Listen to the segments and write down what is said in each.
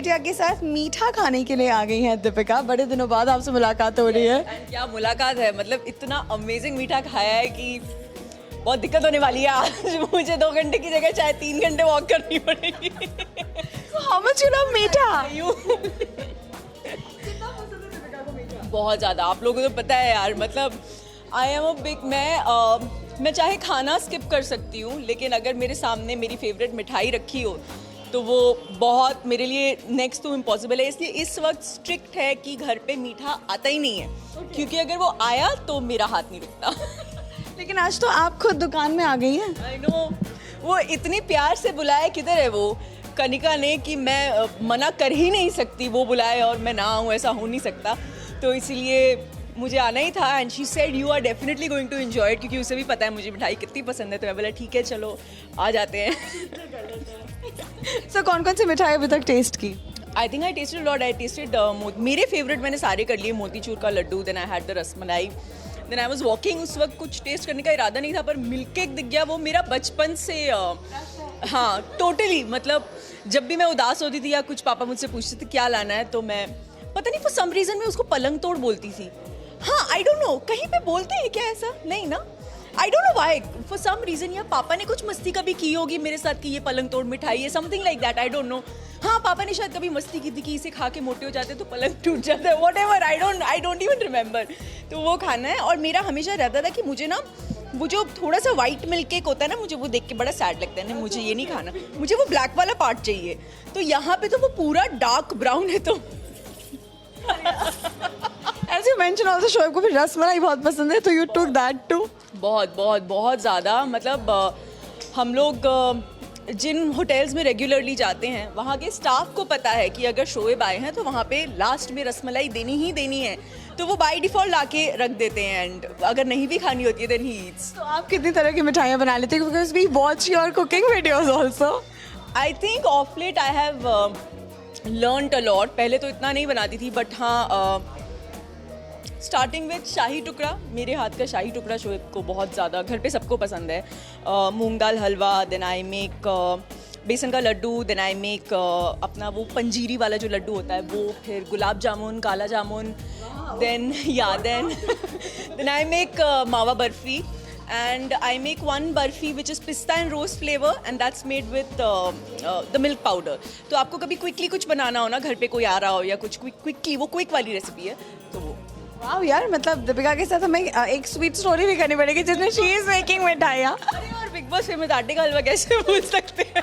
बिटिया के साथ मीठा खाने के लिए आ गई हैं दीपिका। बड़े दिनों बाद आपसे मुलाकात हो रही है। क्या मुलाकात है, मतलब इतना अमेजिंग मीठा खाया है कि बहुत दिक्कत होने वाली है आज। मुझे 2 घंटे की जगह चाहे 3 घंटे वॉक करनी पड़ेगी। हाउ मच यू लव मीठा? बहुत ज़्यादा, आप लोगों को तो पता है यार, मतलब आई एम अ बिग, मैं चाहे खाना स्किप कर सकती हूँ, लेकिन अगर मेरे सामने मेरी फेवरेट मिठाई रखी हो तो वो बहुत मेरे लिए नेक्स्ट टू इम्पॉसिबल है। इसलिए इस वक्त स्ट्रिक्ट है कि घर पे मीठा आता ही नहीं है, क्योंकि अगर वो आया तो मेरा हाथ नहीं रुकता। लेकिन आज तो आप खुद दुकान में आ गई हैं। आई नो, वो इतनी प्यार से बुलाए, किधर है वो कनिका ने, कि मैं मना कर ही नहीं सकती। वो बुलाए और मैं ना आऊँ, ऐसा हो नहीं सकता। तो इसीलिए मुझे आना ही था। And she said you are definitely going to enjoy it, क्योंकि उसे भी पता है मुझे मिठाई कितनी पसंद है। तो मैं बोला ठीक है चलो आ जाते हैं। सो कौन कौन सी मिठाई अभी तक टेस्ट की? I think I tested lot. I tested मेरे फेवरेट मैंने सारे कर लिए। मोतीचूर का laddoo, then I had the rasmalai, then I was walking. उस वक्त कुछ टेस्ट करने का इरादा नहीं था, पर मिल्क केक दिख गया। वो मेरा बचपन से हाँ टोटली, मतलब जब भी मैं उदास होती थी या कुछ पापा मुझसे पूछते थे क्या लाना है, तो मैं पता नहीं फॉर सम रीज़न मैं उसको पलंग तोड़ बोलती थी। हाँ आई डोंट नो, कहीं पे बोलते हैं क्या ऐसा? नहीं ना, I don't know why, for some reason. या पापा ने कुछ मस्ती कभी की होगी मेरे साथ कि ये पलंग तोड़ मिठाई है, something like that, I don't no. हाँ पापा ने शायद कभी मस्ती की थी कि इसे खा के मोटे हो जाते तो पलंग टूट जाता है, what ever, I don't even remember. तो वो खाना है। और मेरा हमेशा रहता था कि मुझे ना वो जो थोड़ा सा वाइट मिल्क केक होता है ना, मुझे वो देख के बड़ा सैड लगता है ना, मुझे ये नहीं खाना, मुझे वो ब्लैक वाला पार्ट चाहिए। तो यहाँ पे तो वो पूरा डार्क ब्राउन है। तो As you mentioned also Shoaib को फिर रसमलाई बहुत पसंद है, तो you took that too? बहुत बहुत बहुत ज़्यादा, मतलब हम लोग जिन होटल्स में रेगुलरली जाते हैं वहाँ के स्टाफ को पता है कि अगर शोएब आए हैं तो वहाँ पे लास्ट में रसमलाई देनी ही देनी है। तो वो बाय डिफ़ॉल्ट ला के रख देते हैं, एंड अगर नहीं भी खानी होती है देन ही ईट्स। तो आप कितनी तरह की मिठाइयाँ बना लेते हैं? Because we watch your cooking videos also. I think of late I have learned a lot. पहले तो इतना नहीं बनाती थी, बट हाँ स्टार्टिंग विद शाही टुकड़ा। मेरे हाथ का शाही टुकड़ा शोएब को बहुत ज़्यादा, घर पे सबको पसंद है। मूंग दाल हलवा, देन आई मेक बेसन का लड्डू, देन आई मेक अपना वो पंजीरी वाला जो लड्डू होता है वो, फिर गुलाब जामुन, काला जामुन, देन आई मेक मावा barfi, and I make one barfi which is pista and rose flavor, and that's made with the milk powder. तो आपको कभी क्विकली कुछ बनाना हो ना, घर पे कोई आ रहा हो या कुछ क्विकली, वो क्विक वाली रेसिपी है। तो वो वाह यार, मतलब दीपिका के साथ हमें एक स्वीट स्टोरी भी करनी पड़ेगी जिसमें शी इज मेकिंग मिठाइयाँ। अरे और बिग बॉस फेमस आटे का हलवा कैसे भूल सकते हैं?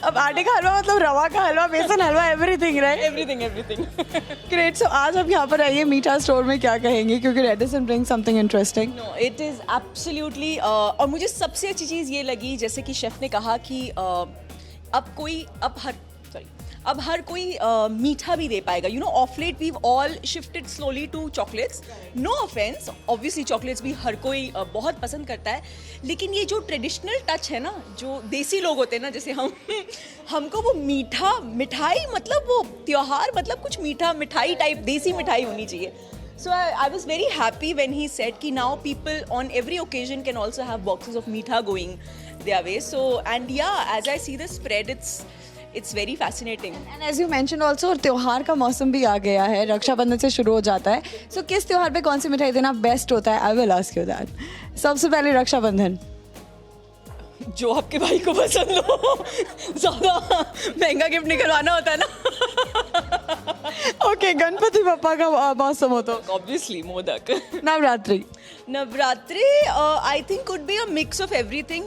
अब आटे का हलवा मतलब रवा का हलवा, बेसन हलवा, एवरीथिंग राइट? एवरीथिंग। ग्रेट। सो आज आप यहाँ पर आइए मीठा स्टोर में, क्या कहेंगे? क्योंकि Radisson bring something interesting. No it is absolutely. और मुझे सबसे अच्छी चीज़ ये लगी, जैसे कि शेफ़ ने कहा कि अब हर कोई मीठा भी दे पाएगा। You know, of late we all shifted slowly to chocolates. No offence, obviously chocolates भी हर कोई बहुत पसंद करता है, लेकिन ये जो ट्रेडिशनल टच है ना, जो देसी लोग होते हैं ना, जैसे हमको वो मीठा मिठाई, मतलब वो त्योहार मतलब कुछ मीठा मिठाई टाइप देसी मिठाई होनी चाहिए। So I was very happy when he said कि now people on every occasion can also have boxes of meetha going their way. So and yeah, as I see the spread, it's very fascinating. And as you mentioned also, त्योहार का मौसम भी आ गया है, रक्षाबंधन से शुरू हो जाता है। So किस त्योहार पे कौन सी मिठाई देना बेस्ट होता है? I will ask you that. सबसे पहले रक्षाबंधन। जो आपके भाई को पसंद हो, ज़्यादा महंगा गिफ्ट निकलवाना होता है ना। ओके, गणपति बप्पा का मौसम हो तो obviously modak. Navratri I think could be a mix of everything.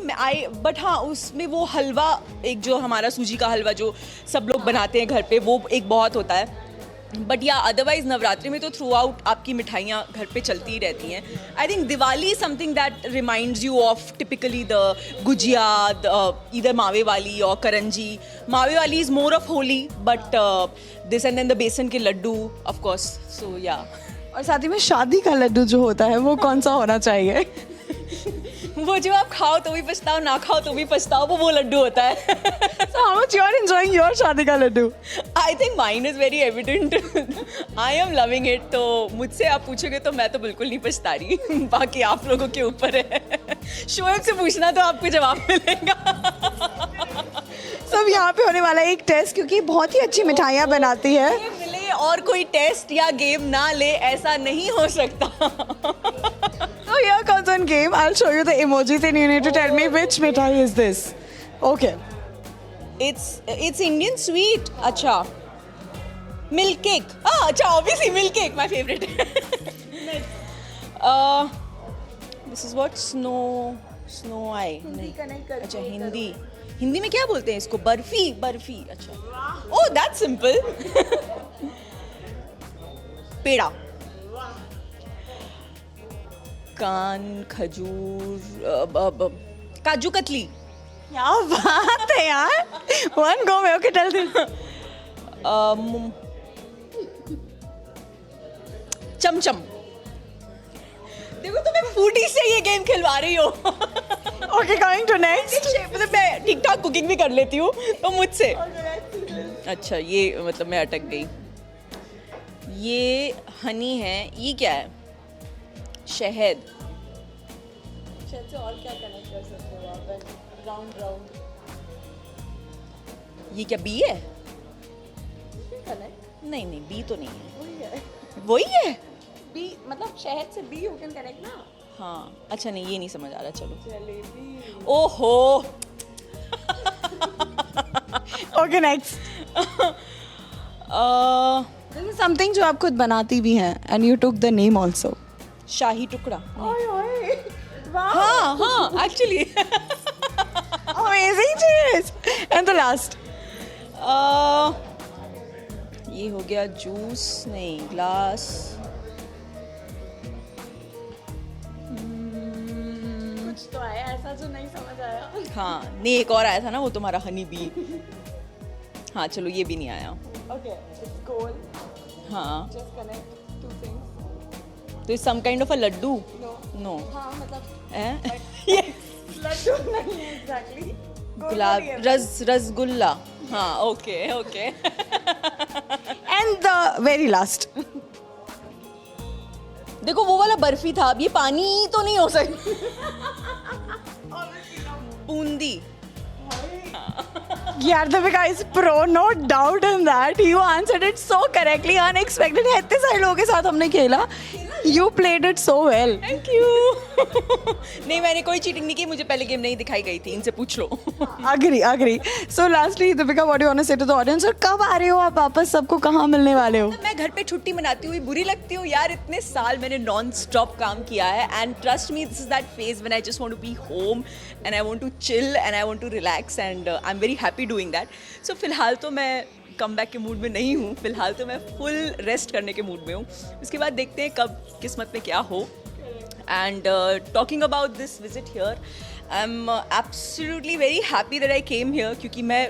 But हाँ, उसमें वो हलवा, एक जो हमारा सूजी का हलवा जो सब लोग बनाते हैं घर पे, वो एक बहुत होता है। बट या अदरवाइज नवरात्रि में तो थ्रू आउट आपकी मिठाइयाँ घर पे चलती ही रहती हैं। I think Diwali is something that reminds you of typically the gujiya, इधर मावे वाली और करंजी। मावे वाली is more of Holi, but this and then the besan के लड्डू ऑफ कोर्स। सो या, और साथ ही में शादी का लड्डू जो होता है वो कौन सा होना चाहिए? वो जो आप खाओ तो भी पछताओ, ना खाओ तो भी पछताओ, वो लड्डू होता है। So how much you are enjoying your शादी का Laddu? I think mine is very evident. I am loving it. तो मुझसे आप पूछोगे तो मैं तो बिल्कुल नहीं पछता रही। बाकी आप लोगों के ऊपर है। शोएब से पूछना तो आपको जवाब मिलेगा। So So, अब यहाँ पे होने वाला है एक टेस्ट, क्योंकि बहुत ही अच्छी मिठाइयाँ बनाती है. ये मिले और कोई टेस्ट या गेम ना ले, ऐसा नहीं हो सकता. So here comes one game. I'll show you the emojis and you need to tell me which mithai is this. Okay. It's Indian sweet. अच्छा. Milk cake. अच्छा, obviously milk cake, my favorite. This is what snow eye. नहीं. अच्छा, हिंदी में क्या बोलते हैं इसको? बर्फी. अच्छा. Oh, that's simple. पेड़ा. कान, खजूर, काजू कतली. क्या बात है यार. One go में. Okay, tell this. चमचम. देखो तुम्हें फूडी से ये गेम खिलवा रही हो. Okay, going to next. मतलब मैं ठीक ठाक कुकिंग भी कर लेती हूँ तो मुझसे. अच्छा, ये मतलब मैं अटक गई. ये हनी है. ये क्या है? शहद. शहद से और क्या कनेक्ट कर सकते हो आप? राउंड. ये क्या बी है? नहीं, बी तो नहीं है. वही है. बी मतलब शहद से बी यू कैन कनेक्ट ना. हाँ, अच्छा नहीं, ये नहीं समझ आ रहा. चलो. ओहो. Okay, next. This is something जो आप खुद बनाती भी हैं and you took the name also. शाही टुकड़ा. Wow. हाँ, actually. Amazing cheese. And the last. ये हो गया जूस. नहीं, ग्लास. कुछ तो आया ऐसा जो नहीं समझ आया. हाँ, नहीं, एक और आया था ना, वो तुम्हारा हनी बी. हाँ, चलो ये भी नहीं आया. Okay, it's goal. हाँ. Just connect two things. तो some kind of a laddoo. No. हाँ मतलब लड्डू नहीं है exactly. गुलाब, रसगुल्ला. हाँ, okay. And the very last. देखो वो वाला बर्फी था. अब ये पानी तो नहीं हो सकता. बूंदी. यार Deepika is pro, no doubt in that. You answered it so correctly, unexpected. इतने सारे लोगों के साथ हमने खेला. You played it so well. Thank you. नहीं, मैंने कोई चीटिंग नहीं की. मुझे पहले गेम नहीं दिखाई गई थी. इनसे पूछ लो. Agree. So lastly, Deepika, what do you want to say to the audience? और कब आ रहे हो आप वापस? सबको कहाँ मिलने वाले हो? मैं घर पे छुट्टी मनाती हुई बुरी लगती हूँ यार. इतने साल मैंने नॉन स्टॉप काम किया है. And trust me, this is that phase when I just want to be home and I want to chill and I want to relax and I am very happy doing that. So फिलहाल तो मैं come back के mood में नहीं हूँ. फिलहाल तो मैं फुल रेस्ट करने के मूड में हूँ. उसके बाद देखते हैं कब किस्मत में क्या हो. And talking about this visit here, I am absolutely very happy that I came here. क्योंकि मैं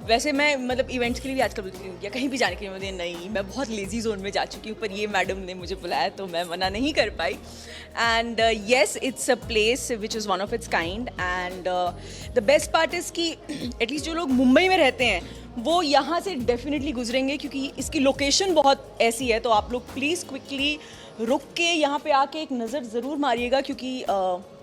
मतलब इवेंट्स के लिए भी आजकल बोलती हूँ या कहीं भी जाने के लिए मुझे नहीं, मैं बहुत लेजी जोन में जा चुकी हूँ. पर ये मैडम ने मुझे बुलाया तो मैं मना नहीं कर पाई. And yes, it's a place which is one of its kind. And the best part is कि एटलीस्ट जो लोग मुंबई में रहते हैं वो यहाँ से डेफिनेटली गुजरेंगे, क्योंकि इसकी लोकेशन बहुत ऐसी है. तो आप लोग प्लीज़ क्विकली रुक के यहाँ पे आके एक नज़र ज़रूर मारिएगा. क्योंकि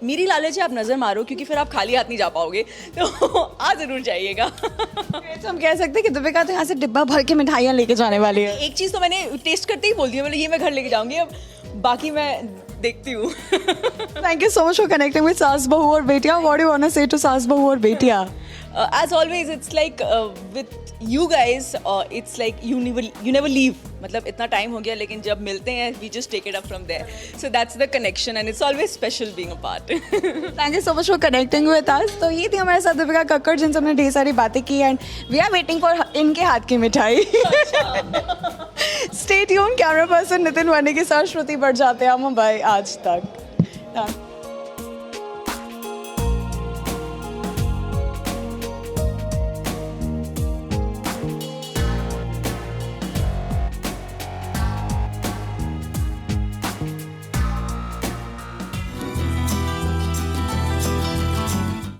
मेरी लालच है आप नज़र मारो, क्योंकि फिर आप खाली हाथ नहीं जा पाओगे. तो आ ज़रूर जाइएगा. तो हम कह सकते हैं कि दीपिका तो यहाँ से डिब्बा भर के मिठाइयाँ लेके जाने वाली है. एक चीज़ तो मैंने टेस्ट करते ही बोल दिया, मतलब ये मैं घर लेके जाऊँगी. अब बाकी मैं देखती हूँ. Thank you so much for connecting with सास बहू और बेटिया. What do you want to say to सास बहू और बेटिया? As always, it's like with you guys, it's like you never leave. मतलब इतना टाइम हो गया, लेकिन जब मिलते हैं we just take it up from there. So that's the connection and it's always special being a part. Thank you so much for connecting with us. तो ये थी हमारे साथ दीपिका कक्कड़, जिनसे हमने ढेर सारी बातें की and we are waiting for इनके हाथ की मिठाई. Stay tuned. Camera person Nitin वानी के साथ श्रुति बढ़ जाते हैं हम मुंबई आज तक.